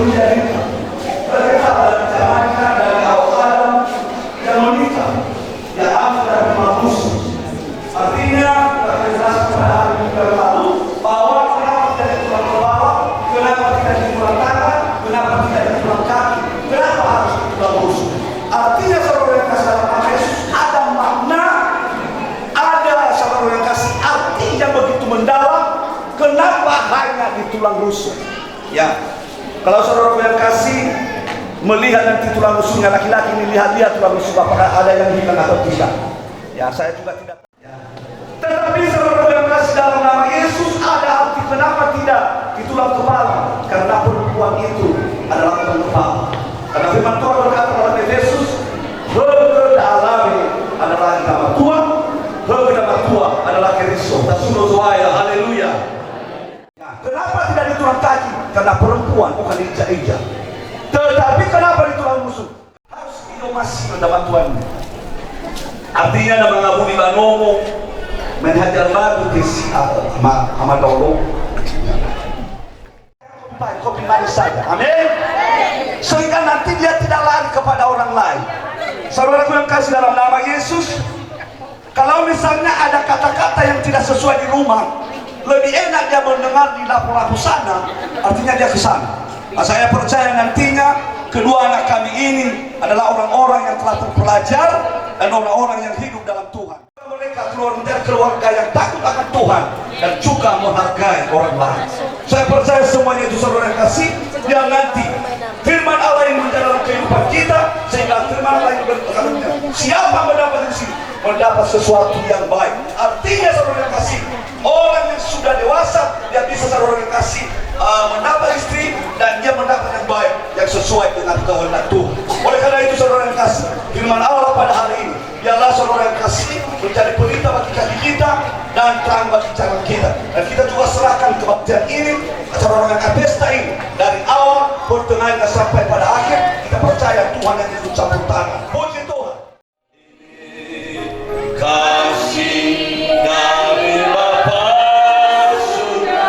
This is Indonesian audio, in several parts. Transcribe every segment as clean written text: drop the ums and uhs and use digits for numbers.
menjadi mereka zamannya dari awal Adam yang menikah, yang amat dari mampus. Artinya kita jelas pada hari yang lalu bahwa kenapa tidak tulang kepala, kenapa tidak tulang tangan, kenapa tidak tulang kaki, kenapa harus tulang rusuk. Artinya saudara yang kasih dalam Yesus ada makna, ada saudara yang kasih arti yang begitu mendalam. Kenapa hanya di tulang rusuk? Ya, kalau saudara yang kasih melihat nanti tulang rusuknya laki-laki ini, lihat tulang rusuk apakah ada yang hilang atau tidak. Ya, saya juga tidak. Ya. Tetapi saudara yang kasih dalam nama Yesus ada arti kenapa tidak di tulang kepala? Karena perempuan itu adalah tulang kepala. Karena firman Tuhan berkata dalam Efesus, "Hegedalame adalah nama Tuhan, hegedama Tuhan adalah Kristus." Tasuno zoaya, haleluya. Nah, kenapa tidak di tulang kaki? Karena perempuan bukan injak-injak. Tetapi kenapa di tulang rusuk? Harus inomasi mendapat Tuhan. Artinya nama ngabuni banomo menhajar batu kisi amadolo. Kopi manis saja, amin. Sehingga nanti dia tidak lari kepada orang lain. Saudaraku yang kasih dalam nama Yesus, kalau misalnya ada kata-kata yang tidak sesuai di rumah, lebih enak dia mendengar di lapu-lapu sana, artinya dia ke sana. Nah, saya percaya nantinya kedua anak kami ini adalah orang-orang yang telah terpelajar dan orang-orang yang hidup dalam Tuhan. Mereka keluar dari keluarga yang takut akan Tuhan dan juga menghargai orang lain. Saya percaya semuanya itu saudara yang kasih, yang nanti firman Allah yang mendalam kehidupan kita, sehingga firman Allah yang berkata, siapa mendapat di sini mendapat sesuatu yang baik. Artinya saudara yang kasih, orang yang sudah dewasa dia bisa saudara yang kasih mendapat istri dan dia mendapat yang baik yang sesuai dengan kehendak Tuhan. Oleh karena itu saudara yang kasih, firman Allah pada hari ini biarlah saudara yang kasih menjadi pelita bagi kaki kita dan terang bagi jalan kita. Dan kita juga serahkan kebaktian ini, saudara yang pesta ini dari awal, pertengahan dan sampai pada akhir. Kita percaya Tuhan yang ikut campur tangan. Puji Tuhan. Kasih dari Bapa surga,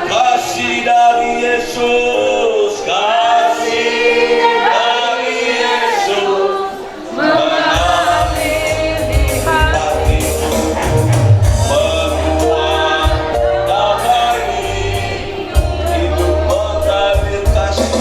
kasih dari Yesus, kasih dari Yesus mengalir di hatiku, membuat damai hidup mengalir kasih.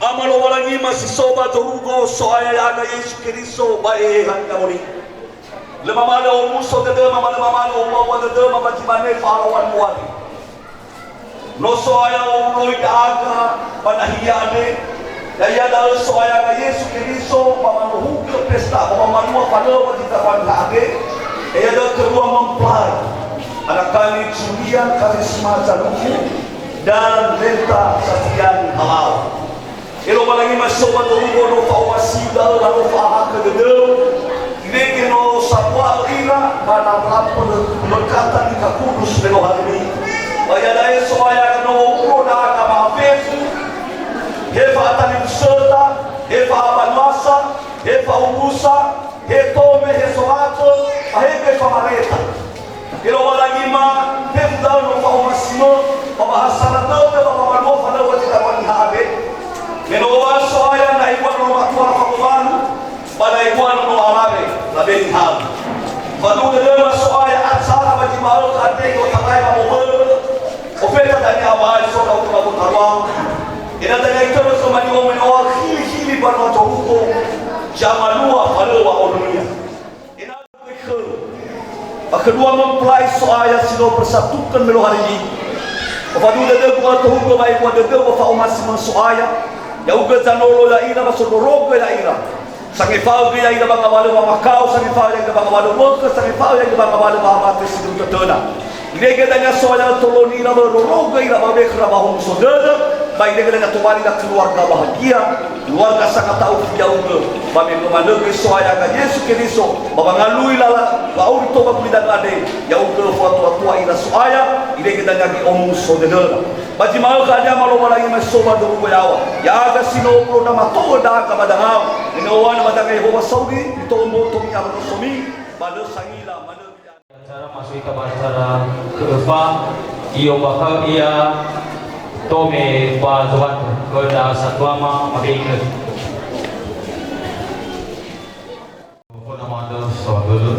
Amalo walangi masih soba turugo soaya yana Yesus Kristo baehan kamuni. Lema malo muso dede mama malo wa dede mama jibane farawan muadi. No soaya uloi daga panahiyane. Daya dal soaya na Yesus Kristo mama hu ke pesta mama manua palo di tarwan lage. Daya dal kedua mempelai. Anak kali curian karisma jaluku dan lenta satian halal. Ilo malagi masoba turugo no fawasida no fahaka gedeu nege no sapwa ira mana lapor berkata di kakudus melo hari bayadai soaya no uro na kama fefu hefa atani serta hefa abanwasa hefa umusa hetome hesoato ahege famareta ilo malagi ma hefda no fawamasimo pabahasana tote pabamano fana wajita wani habe Menowa soya na iwan no makwa pakubanu pada iwan no arabe labeni hal. Fadu dema soya atsara bagi malu kate ko takai mamobel. Ofeta dani awal so ka ko tarwang. Ina dani ito so mani o menowa hili barno tohuko jamalua falwa onunya. Ina ko kedua mempelai soya sino persatukan melo hari ini. Fadu dema ko tohuko baik ko dema fa umas soya ya uga zanolo la ira masodorogo la ira Sangifau kaya ina bang awalu mamakau, sangifau yang bang awalu workers, sangifau yang bang awalu mahamati sidung tertena. Nega dengan soalnya toloni na beroroga ina babek rabahong saudara, baik dengan tuwali na keluarga bahagia, keluarga sangat tahu jauh ke, babe memandu soalnya kan Yesus Kristus, babangalui lala, bau itu bagulidan ade, jauh ke tua ina soalnya, ina kita ngagi omong saudara. Baji mau kanya malu malagi masoba dulu bayawa, ya ada sino pro nama toda kabadangau, inawan madang Yehova Saudi, itu omong tomi abang somi, pada sangila mana. Cara masuk ke acara keempat, iyo bakal ia tome bazuan kepada satuama mabingke. Nama anda saudara,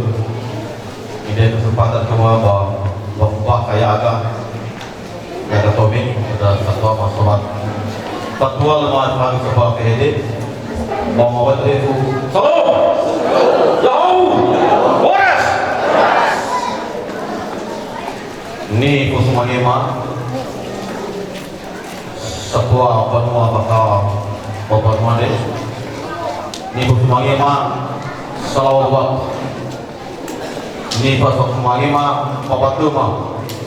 ini kesempatan kedua bapak kaya agak. Ada Tommy, ada Ketua Masyarakat Ketua Lembaga Pagi Kepala PHD Muhammad Refu Salam Jauh Boras Ni Kusuma Ngema Setua Benua Bakal Bapak Made Ni Kusuma Ngema Salawat Ni Kusuma Ngema Bapak Tuma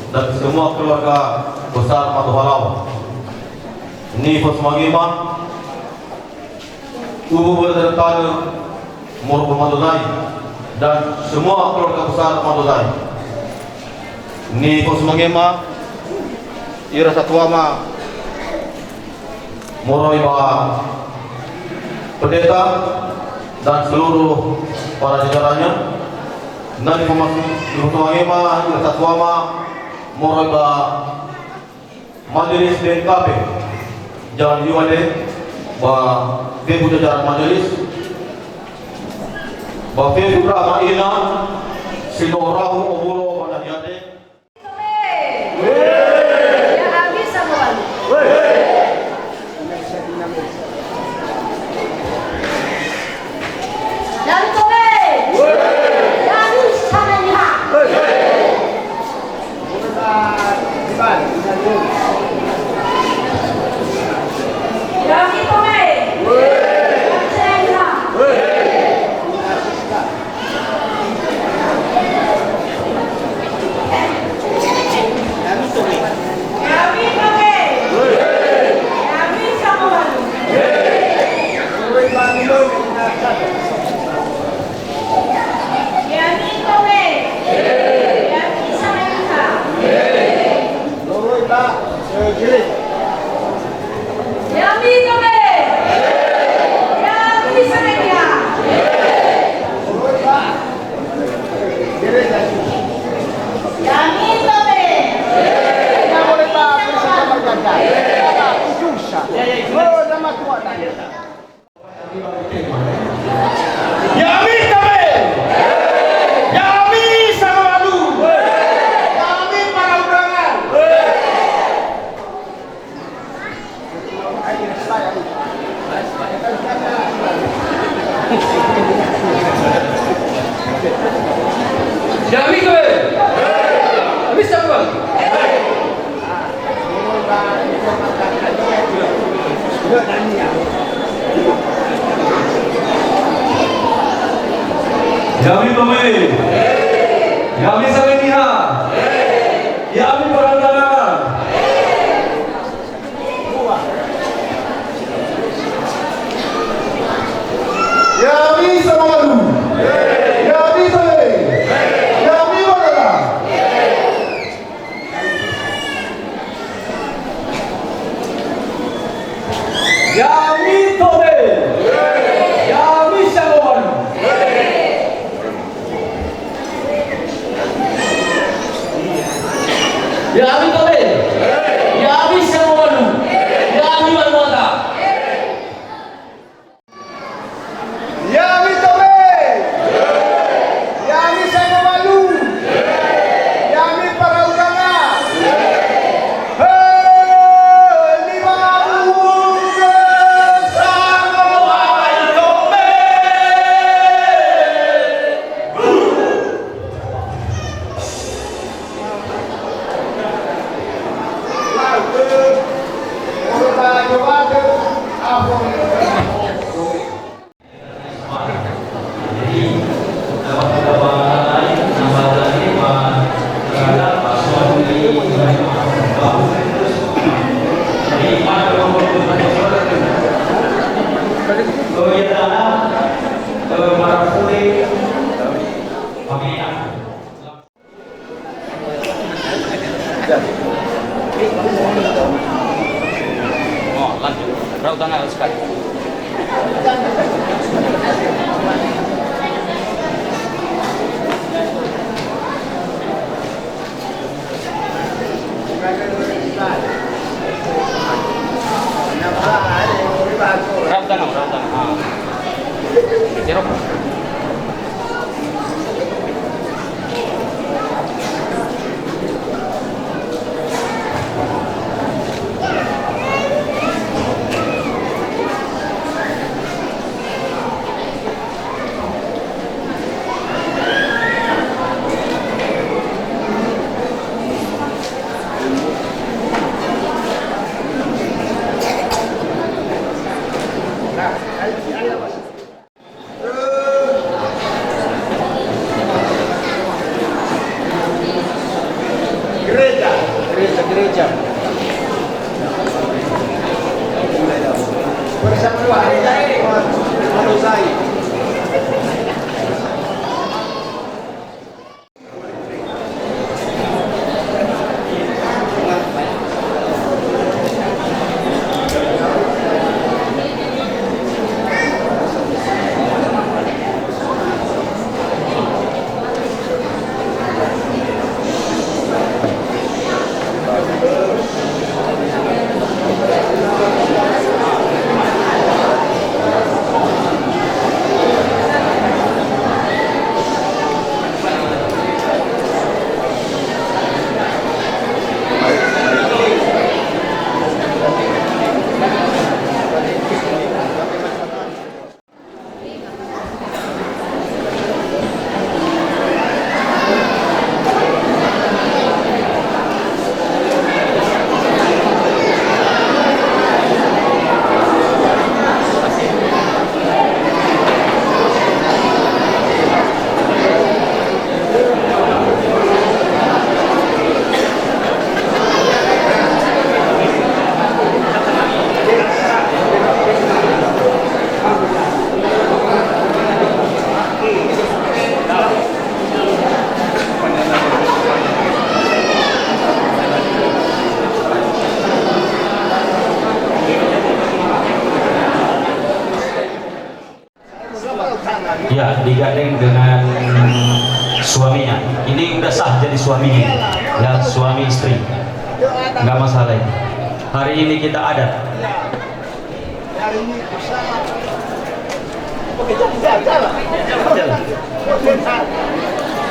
dan semua keluarga besar Matuhalau. Ni Kusmagima Ubu Berderkana Murku Madunai dan semua keluarga besar Madunai. Ni Kusmagima Ira Satuama Moroi Baha Pendeta dan seluruh para jajarannya. Nani Kusmagima Ira Satuama Moroi Baha Majelis BNKP jangan diwade bahwa Debu jajaran majelis bahwa Debu Rama Ina Sinorahu Obulo Manadiade ya habis semua dan kowe ya habis sama lihat Kami komai. Yami Tomei, Yami Sameniha, Yami Parandaran, Yami Samalu, Yami Tomei, Yami Barada. Yami Tomei, Yami Samalu. Ya, digandeng dengan suaminya. Ini udah sah jadi suaminya, ya, suami istri, nggak masalah ini. Hari ini kita adat. Hari ini bersama.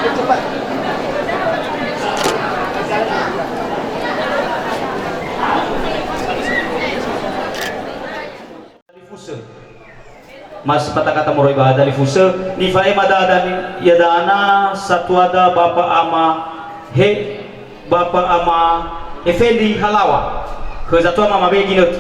Cepat. Mas kata moroi bahada lifusa ni fae madada ya dana satwada bapa ama he bapa ama effendi halawa ke zatwa mama be ginut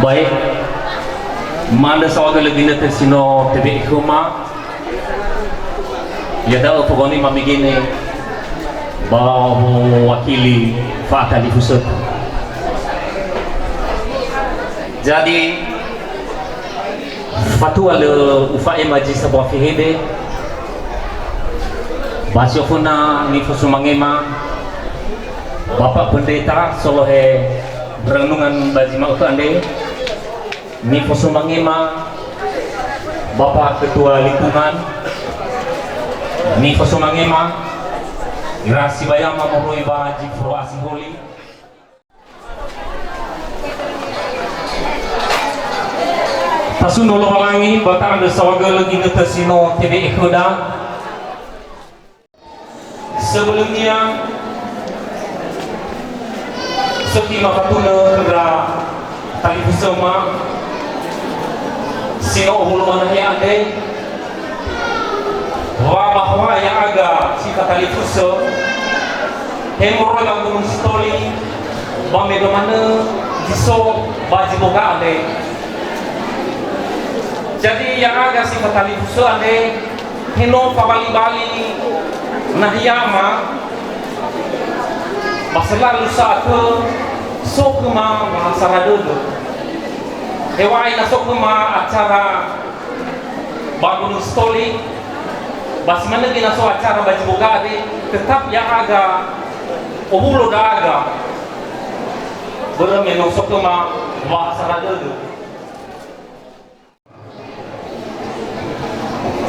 baik mana sawaga lagi na sino tebe ikuma ya daw pagoni mamigini ba wakili fata di pusat. Jadi fatwa le ufae majlis sebuah fihide basyofuna ni fusumangema Bapak Pendeta Solohe Berenungan Bajima Utande ni Fosumangema Bapak Ketua Lingkungan ni Fosumangema Irasi Bayama Moroi Baji Fro Asiholi Tasuno Lohalangi Batak Anda Sawaga Lagi Netasino TV Ekoda. Sebelumnya Seki makatuna kendra tali bersama sino hulu mana yang ada bahwa yang agak si tali bersama hemoroi bangun stoli bame mana diso baji boga ande. Jadi yang agak sifat tali fuso ande hino pabali-bali nahiyama masalah lusa ke sokma mahasara dodo. Hewai na sokma acara bangun stoli bas mana gina so acara baji boga ade tetap yang agak omulo da aga belum yang sokma mahasara dodo.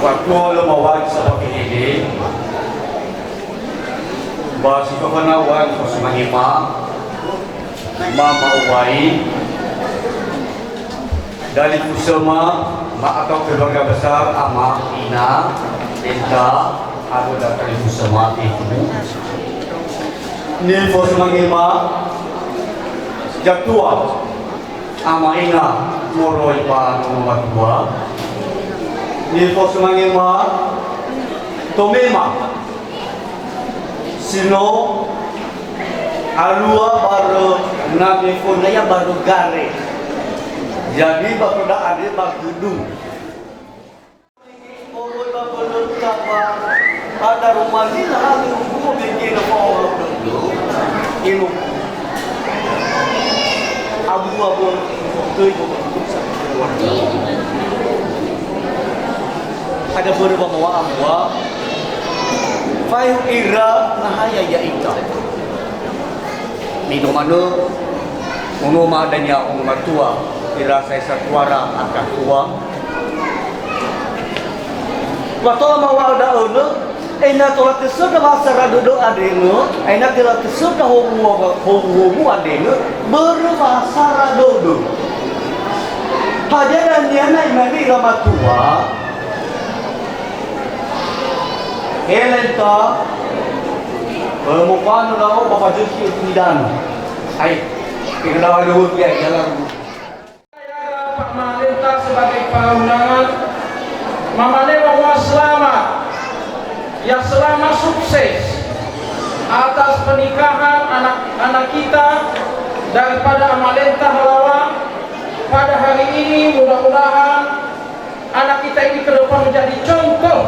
Waktu lumawag sa pag-ibig, basi kapanawan sa semangima, mamauway, dari kusama, maataw keluarga besar, ama, ina, enta, ako dari kusama, itu. Nilpo semangima, jatuh, ama, ina, moroy pa, nomor 2. Nilpo semangima, tomema, sino, alua baru nabi funaya baru gare, jadi baru dah ada bagudung. Orang baru kapa, ada rumah ni lah, rumah bikin apa orang dulu, ini abu-abu tu itu ada beberapa mawa fayu ira nahaya ya ita mino mano uno madanya umma tua ira saya satwara akan tua waktu mawa da ono ena tolak kesudah bahasa dodo adeno ena tolak kesudah homu adeno berbahasa dodo haja dan dia naik mari ramatua Elenta, mukanya na ako papajuki udan. Ay, pinalawan luhut ya jalan. Pak Malenta sebagai paundangan Mamane bahwa selamat ya selamat sukses atas pernikahan anak-anak kita daripada Amalenta Halawa pada hari ini. Mudah-mudahan anak kita ini ke depan menjadi contoh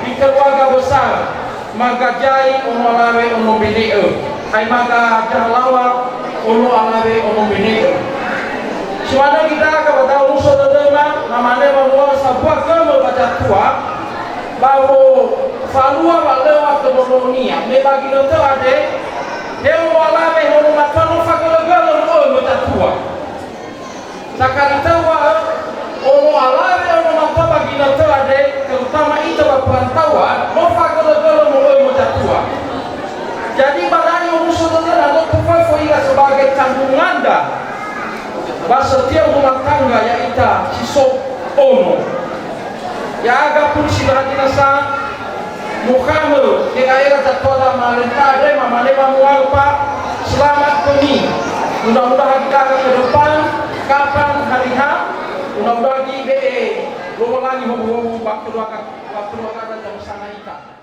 di keluarga besar magajai ono alawe ono bineo ay maga jahlawa ono alawe ono bineo suada kita kepada urusan dema namanya bahwa sebuah kamu baca tua bahwa falua walewa kebononia me bagi nonton ade deo alawe ono matano fakolo-golo ono baca tua sakari tawa ono alawe ono matano bagi nonton ade terutama itu perantauan mau fakolo-golo mau tua. Jadi barang urusan adalah kufafoiga sebagai tanggung anda bahasa setiap rumah tangga yang ita sisok ono ya agak pun sila dinasa Muhammad di daerah Jatuh Malenta ada Mamalema Mualpa selamat kami mudah-mudahan kita akan ke depan kapan hari H mudah-mudahan di BE lupa lagi hubungan waktu dua kata jam sana ita.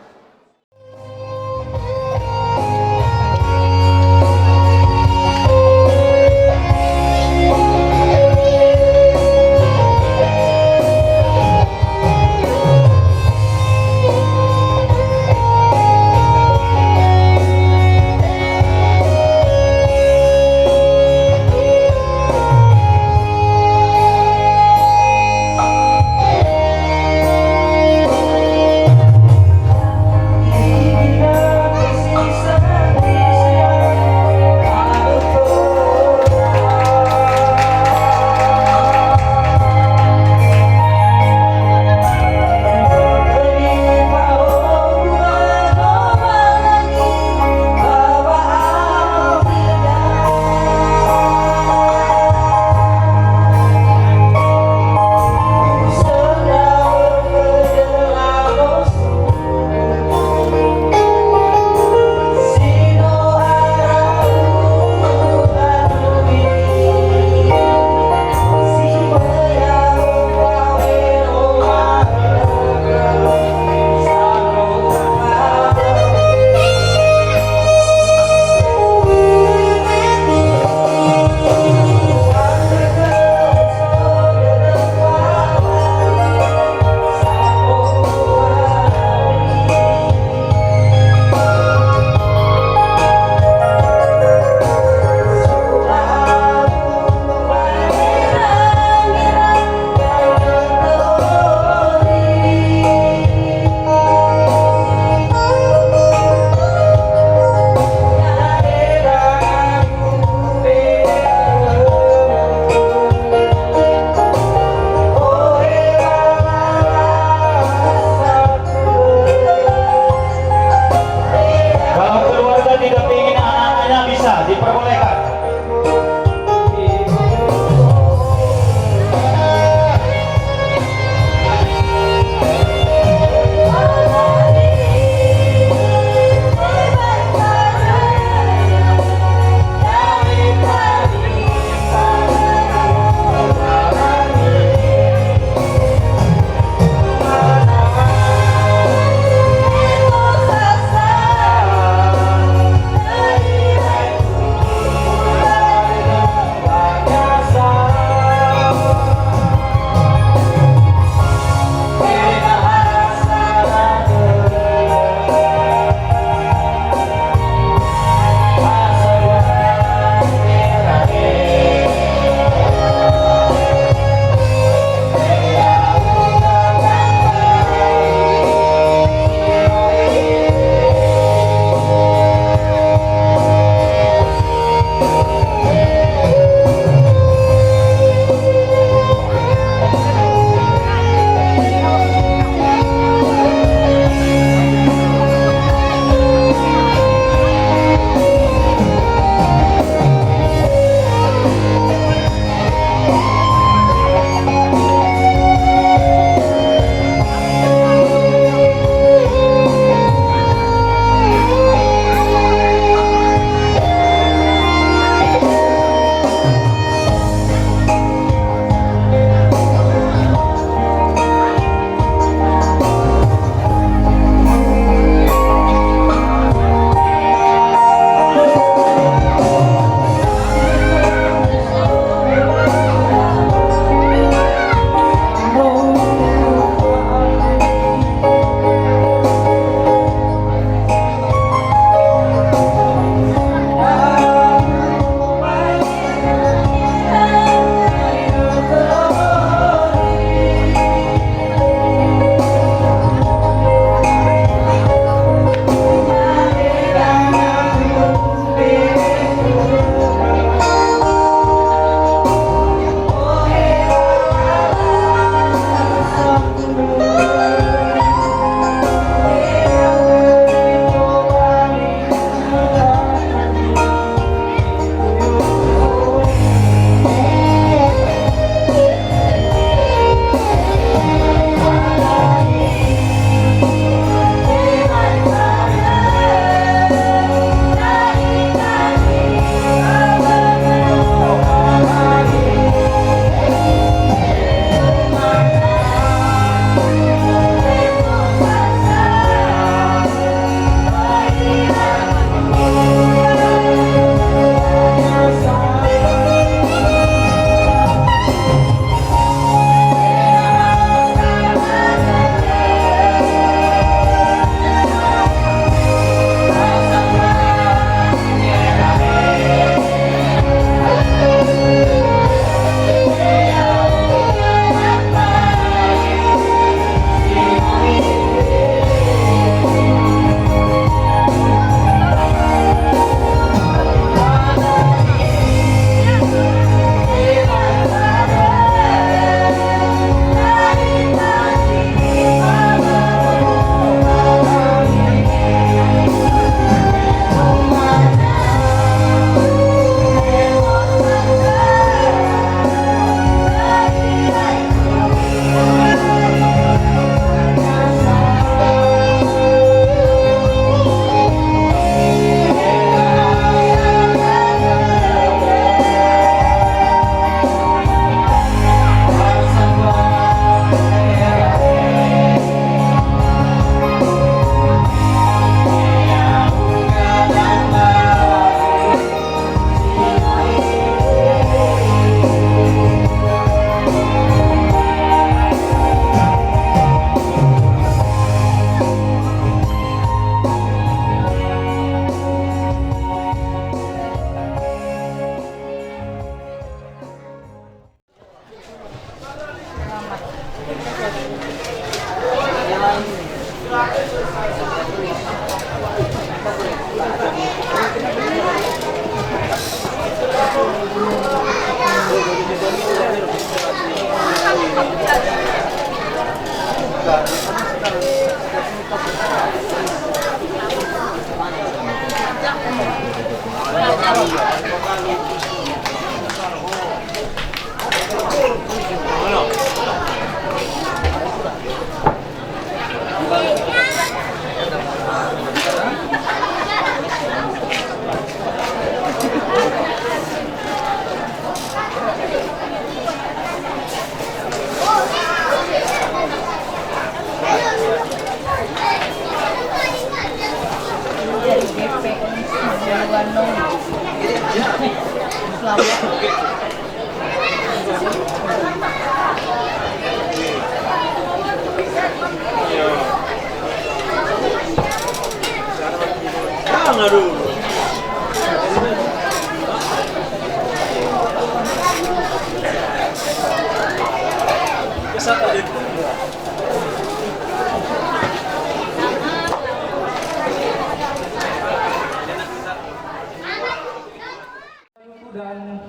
dan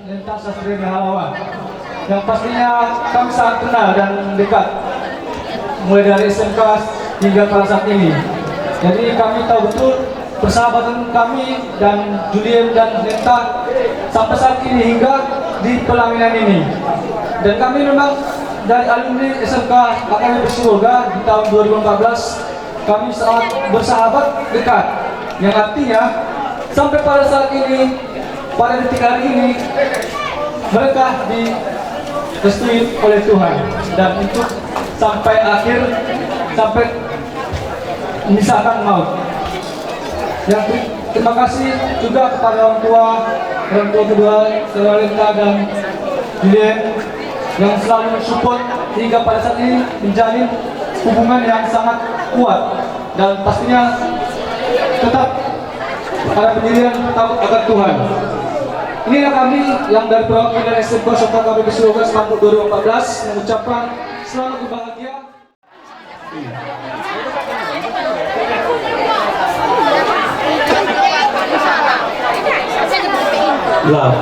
lintas sastri Halawan yang pastinya kami sangat kenal dan dekat mulai dari SMK hingga pada saat ini. Jadi kami tahu betul persahabatan kami dan Julien dan Lenta sampai saat ini hingga di pelaminan ini. Dan kami memang dari alumni SMK AKM Bersiwoga di tahun 2014 kami sangat bersahabat dekat, yang artinya sampai pada saat ini, pada detik hari ini mereka direstui oleh Tuhan dan untuk sampai akhir, sampai memisahkan maut. Yang terima kasih juga kepada orang tua kedua saudara Lenta dan Julien yang selalu support hingga pada saat ini menjalin hubungan yang sangat kuat dan pastinya tetap pada pendirian takut akan Tuhan. Inilah kami yang dari perwakilan SMK serta kami Bersiwoga Semantuk 2014 mengucapkan selamat berbahagia. Lah.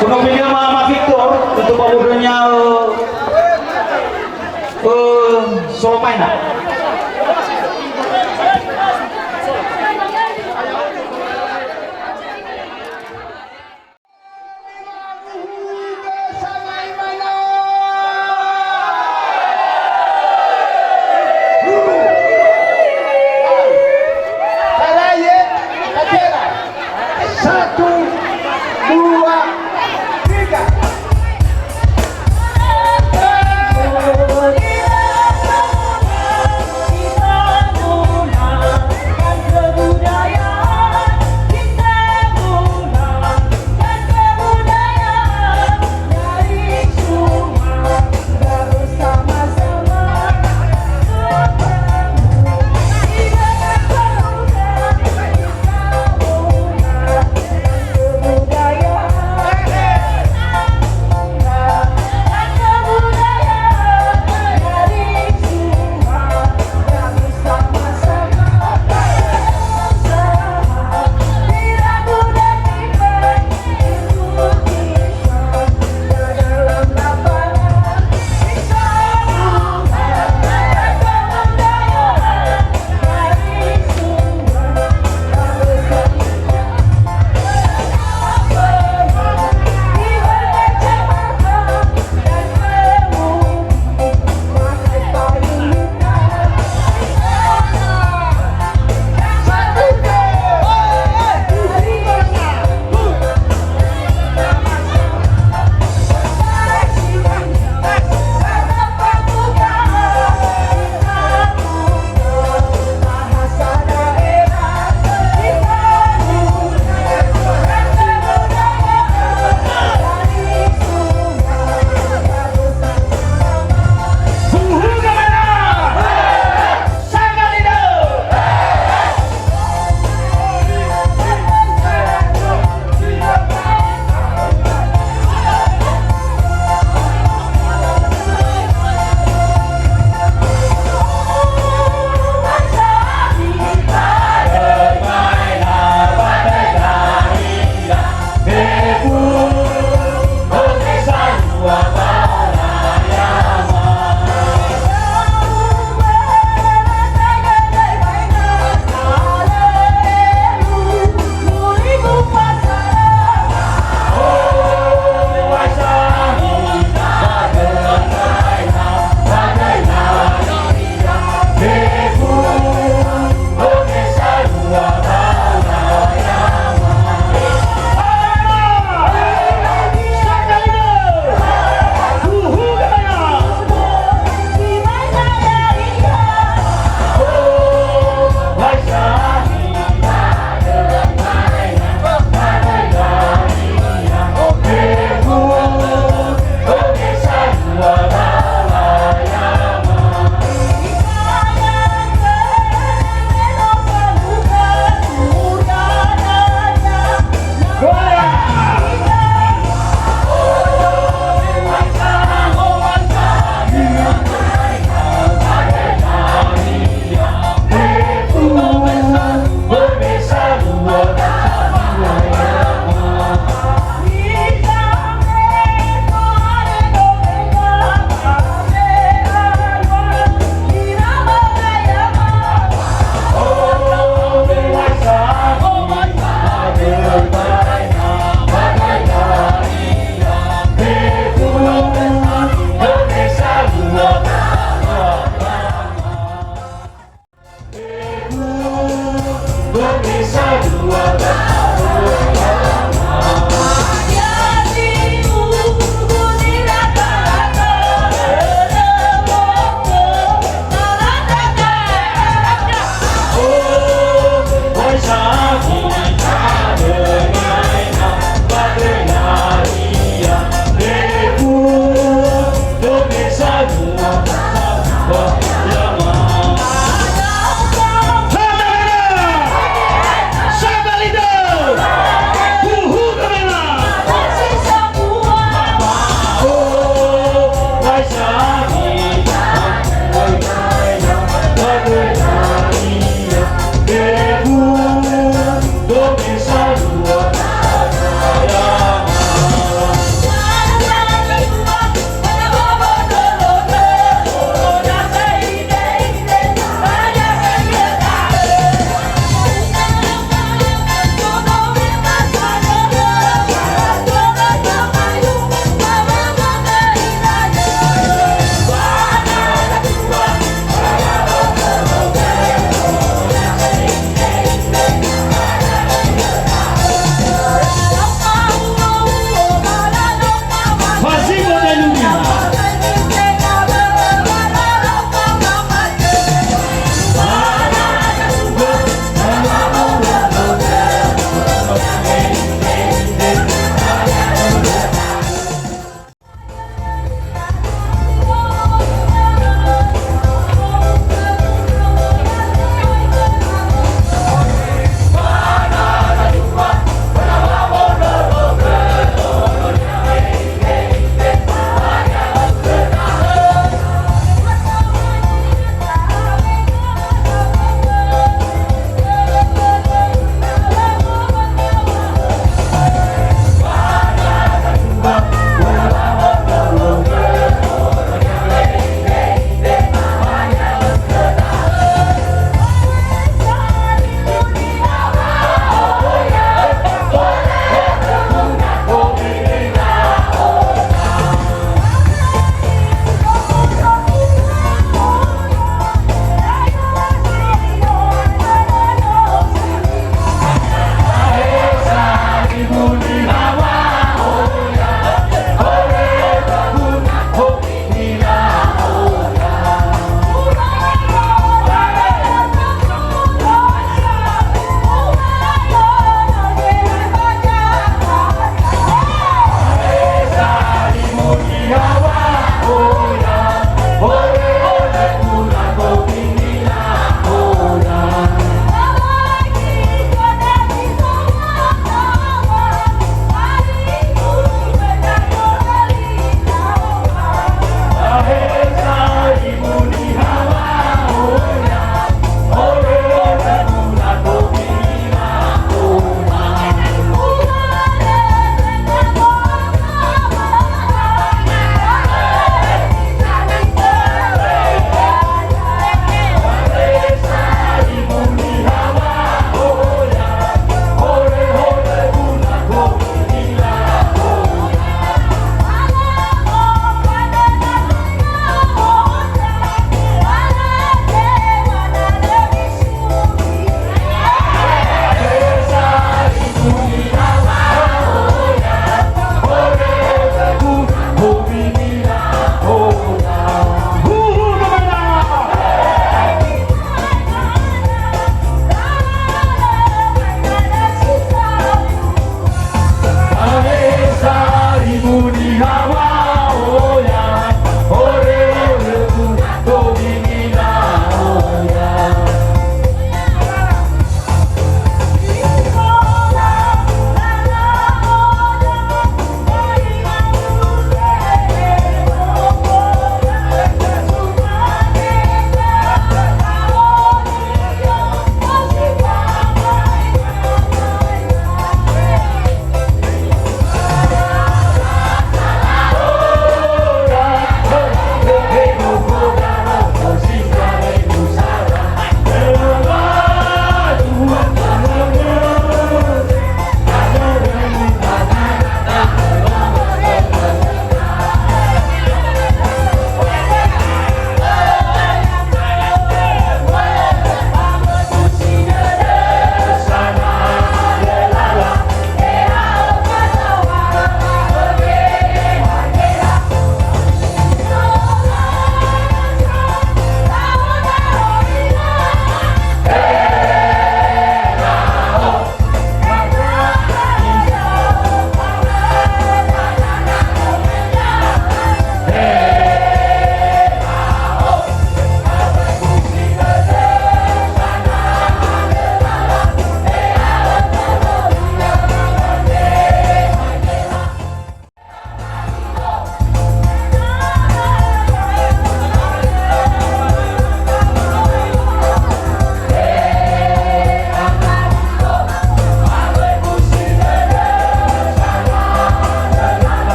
Penuh video Mama Victor untuk pemudanya Solo Paina.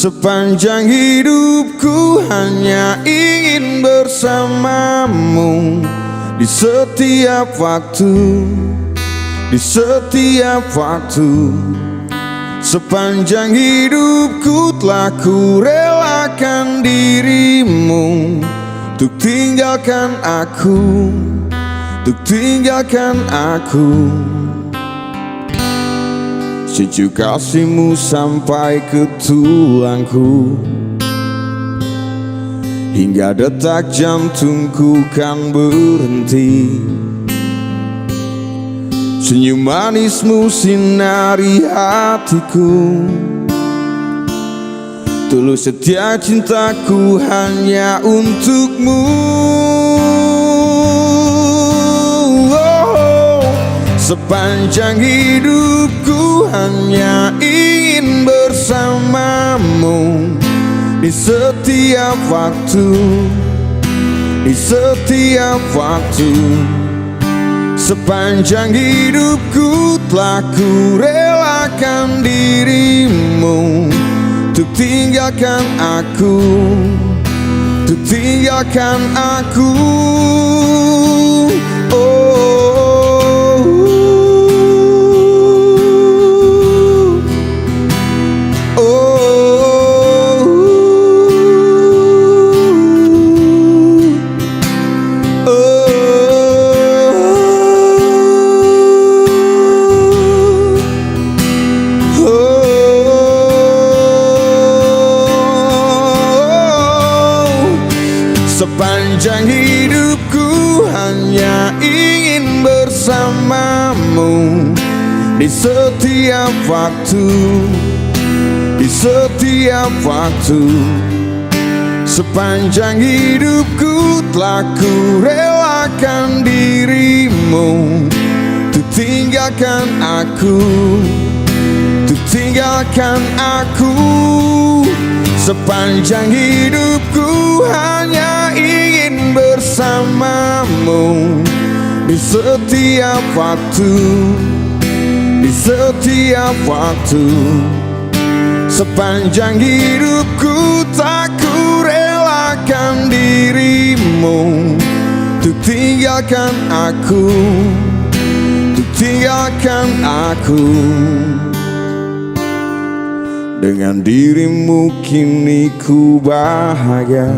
Sepanjang hidupku hanya ingin bersamamu di setiap waktu, di setiap waktu. Sepanjang hidupku telah ku relakan dirimu untuk tinggalkan aku, untuk tinggalkan aku. Sejuk kasihmu sampai ke tulangku, hingga detak jantungku kan berhenti. Senyum manismu sinari hatiku, tulus setia cintaku hanya untukmu. Sepanjang hidupku hanya ingin bersamamu di setiap waktu, di setiap waktu. Sepanjang hidupku telah ku relakan dirimu untuk tinggalkan aku, untuk tinggalkan aku. Sepanjang hidupku hanya ingin bersamamu di setiap waktu, di setiap waktu. Sepanjang hidupku telah ku relakan dirimu untuk tinggalkan aku, untuk tinggalkan aku. Sepanjang hidupku hanya ingin bersamamu di setiap waktu, di setiap waktu. Sepanjang hidupku tak ku relakan dirimu untuk tinggalkan aku, untuk tinggalkan aku. Dengan dirimu kini ku bahagia.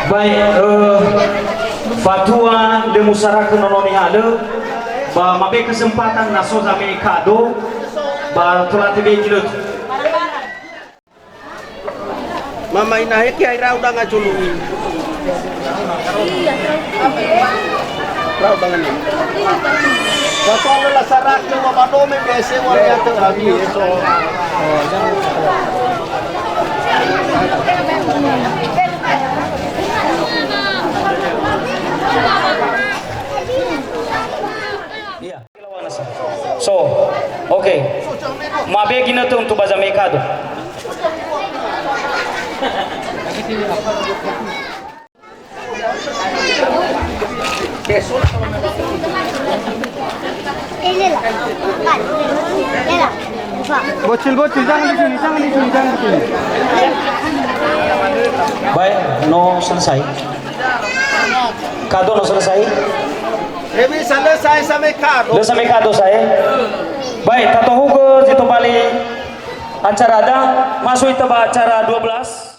Baik, fatwa de musyarakah nononi ada, ba mabe kesempatan naso zame kado, ba tulah tebe jilut. Mama inahe ki aira udah ngajului. Rau bangan ni. Waktu ada lasarak yang mama dome biasa warga terlagi so. Ini lah. Ini lah. Bocil-bocil jangan di sini, jangan di sini, jangan di sini. Baik, no selesai. Kado no selesai. Ini selesai sampai kado. Udah sampai kado saya. Baik, tato hukum itu balik acara ada masuk itu acara 12.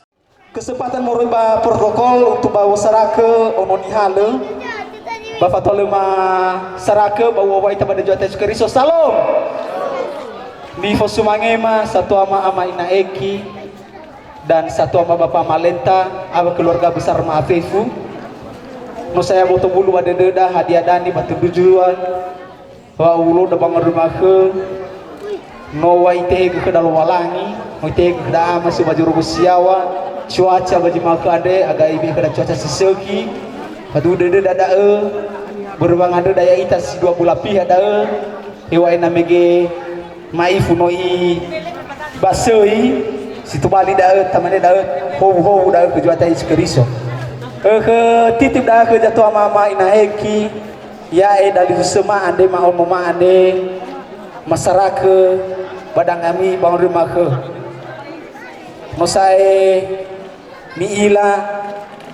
Kesempatan merubah protokol untuk bawa saraka omoni hale. Bapak tolema saraka bawa kita pada juata Kristo. Salam. Di Fosumangema satu ama ina Eki dan satu ama Bapak Malenta, ama keluarga besar Maafifu. No saya boto bulu ada deda hadiah dani batu tujuan. Wa ulu da bangun rumah ke no waite ke dalam walangi, waite ke da ama baju rubus siawa, cuaca baju maka ade agak ibi ke cuaca seseki. Padu deda ada berbang ada daya itas 2 bulan pi ada ewa ina mege maifu no i basoi situ bali da tamane da ho da ke juata Kristo. Ke titip dah ke jatuh mama ina Eki ya dari semua ande mau mama ande masyarakat badang kami bangun rumah ke mosai miila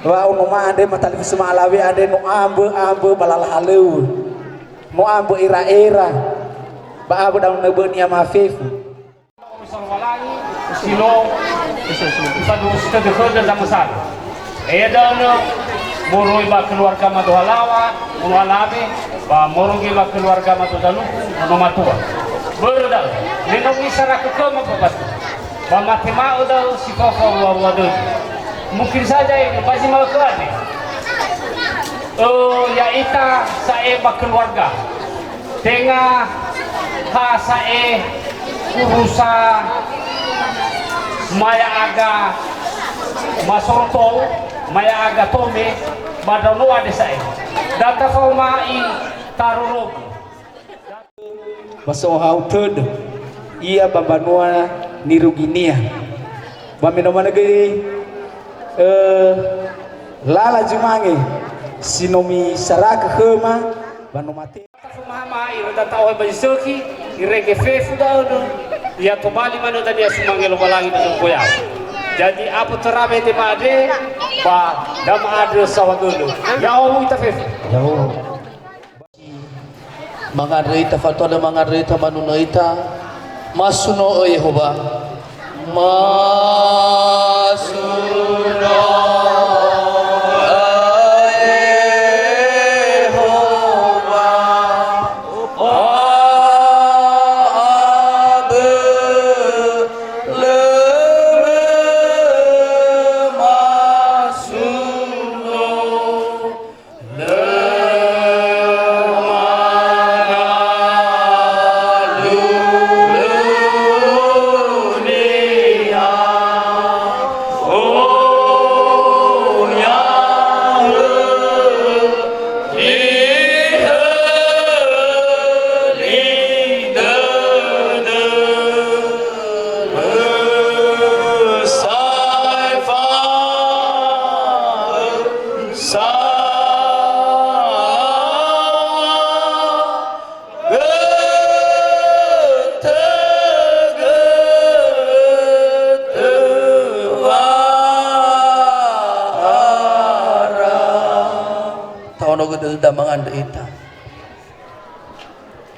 wa mama ande matali semua alawi ande no ambe balal halu mo ambe ira ba abu dang nebe nia mafifu silo bisa sudah dekat dan besar. Dan moroi ba keluarga matu halawa, mualabe, ba morogi ba keluarga matu daluku, no matua. Berda, neno misara ke mapapat. Ba matema udah sifafa waduh. Mungkin saja ini pasti mau keluar. Ya ita sae ba keluarga. Tengah ha sae urusa maya aga masorotol maya aga tome badano ada saya data formai tarurog baso hautud iya babanua niruginia bamino managi lala jumange sinomi saraka khema banomate mama ira data oi bajisoki irege fefu daudo ya tomali mano tadi asumangelo balangi besok ya. Jadi apa terabe di made ba dam ada sawadulu jauh ita fef jauh mangadrita fatwa mangadrita manunaita masuno o Yehova masuno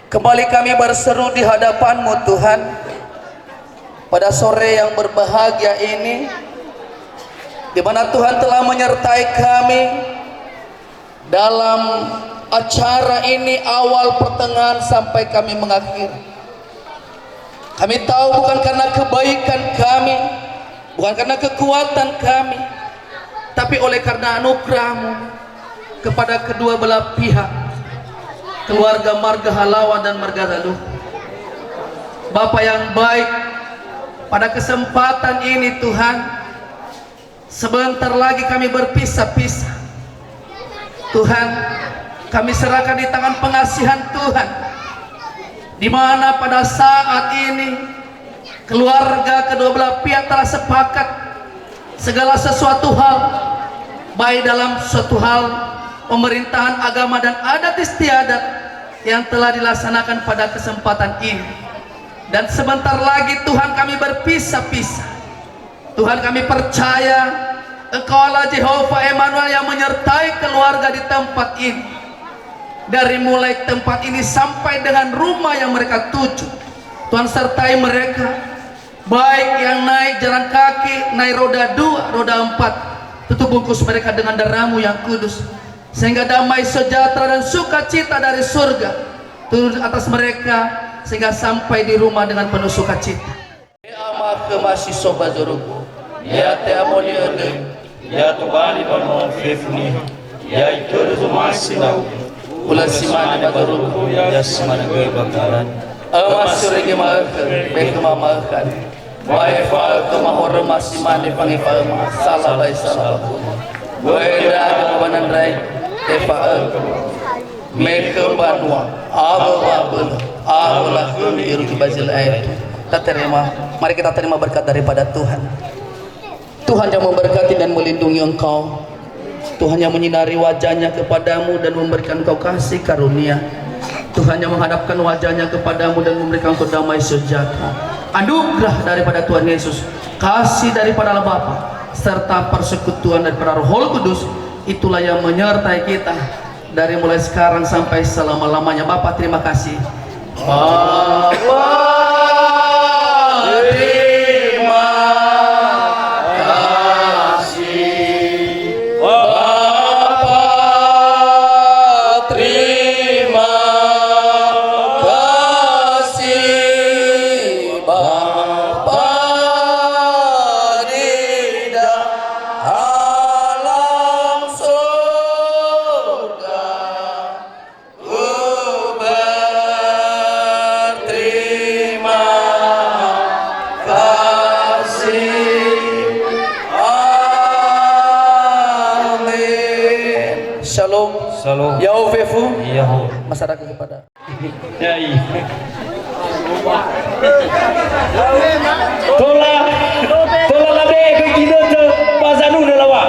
Kembali kami berseru di hadapan-Mu Tuhan pada sore yang berbahagia ini, di mana Tuhan telah menyertai kami dalam acara ini awal pertengahan sampai kami mengakhiri. Kami tahu bukan karena kebaikan kami, bukan karena kekuatan kami, tapi oleh karena anugerah-Mu kepada kedua belah pihak, keluarga marga Halawa dan marga Daluku. Bapa yang baik, pada kesempatan ini Tuhan, sebentar lagi kami berpisah-pisah. Tuhan, kami serahkan di tangan pengasihan Tuhan, di mana pada saat ini keluarga kedua belah pihak telah sepakat segala sesuatu hal, baik dalam suatu hal pemerintahan agama dan adat istiadat yang telah dilaksanakan pada kesempatan ini. Dan sebentar lagi Tuhan kami berpisah-pisah. Tuhan kami percaya Engkau Allah Jehovah Emmanuel yang menyertai keluarga di tempat ini. Dari mulai tempat ini sampai dengan rumah yang mereka tuju, Tuhan sertai mereka, baik yang naik jalan kaki, naik roda 2, roda 4. Tutup bungkus mereka dengan darah-Mu yang kudus, sehingga damai sejahtera dan sukacita dari surga turun atas mereka, sehingga sampai di rumah dengan penuh sukacita. Ama kemasi soba zorugo, ya te amoni ode, Ya tubali pano fefni, ya ikut zumasinau. ulah simani bazorugo, Ya semana gue bakaran. ama surege makan, bek mamakan. Wae fa kemahor masimani pangifa salah bae salah. Wae dah kebanan rai, tefa Mereka banua, abal Allah iru kibazil air. Kita terima, mari kita terima berkat daripada Tuhan. Tuhan yang memberkati dan melindungi engkau. Tuhan yang menyinari wajahnya kepadamu dan memberikan engkau kasih karunia. Tuhan yang menghadapkan wajahnya kepadamu dan memberikan engkau damai sejahtera. Anugerah daripada Tuhan Yesus, kasih daripada Allah Bapa, serta persekutuan daripada Roh Kudus, itulah yang menyertai kita dari mulai sekarang sampai selama-lamanya. Bapa, terima kasih. Bapa, terima kasih. Bapa, terima kasih. Bapa di dalam surga, ku berterima kasih. Amin. Shalom. Shalom. Yahuvefu. Yahu. Masyarakat kepada. Ya iya. Tola labe ke kita tu pasanu dalawa.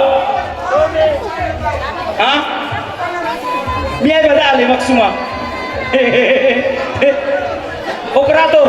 Hah? Biar pada ahli maksuma. Operator.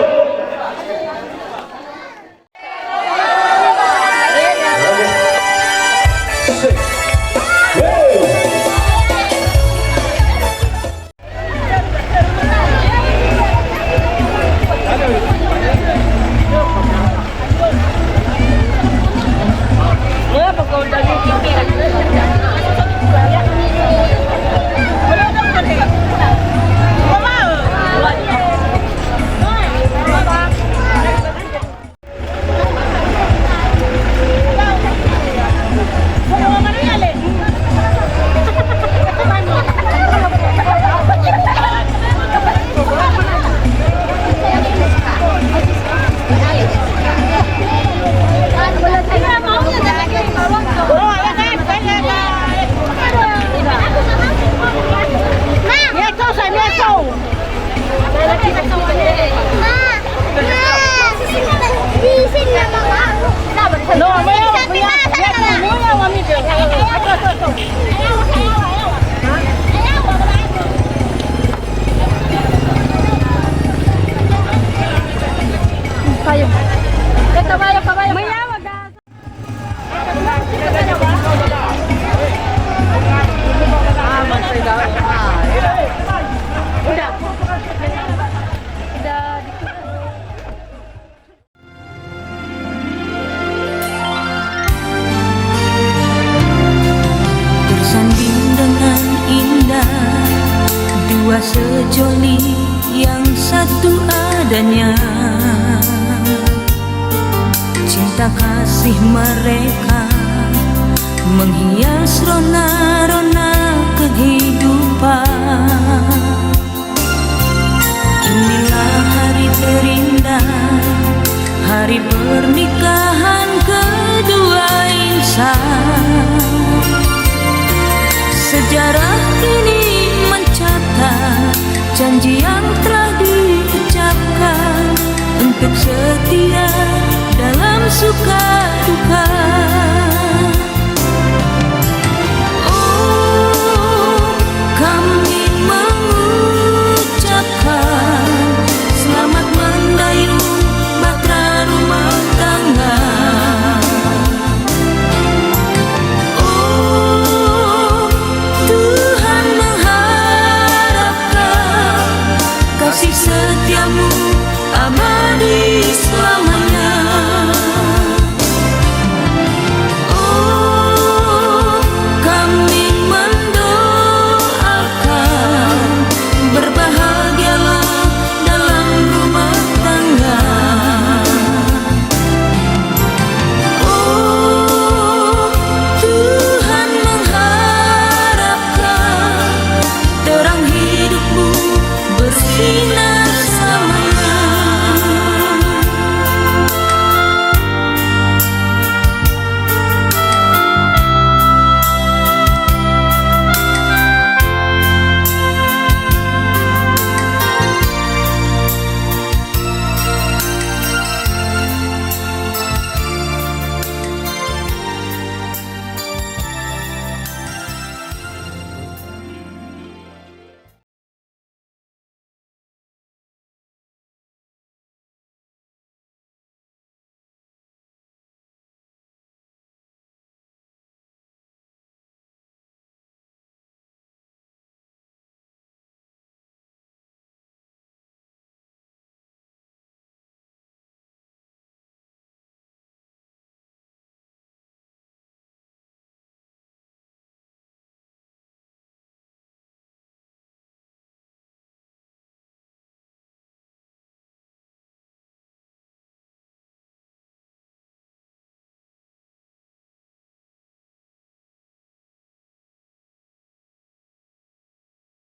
Bersanding dengan indah, dua sejoli yang satu adanya. Cinta kasih mereka menghias rona-rona kehidupan. Inilah hari terindah, hari pernikahan kedua insan. Sejarah ini mencatat janji yang telah diucapkan untuk setia dalam suka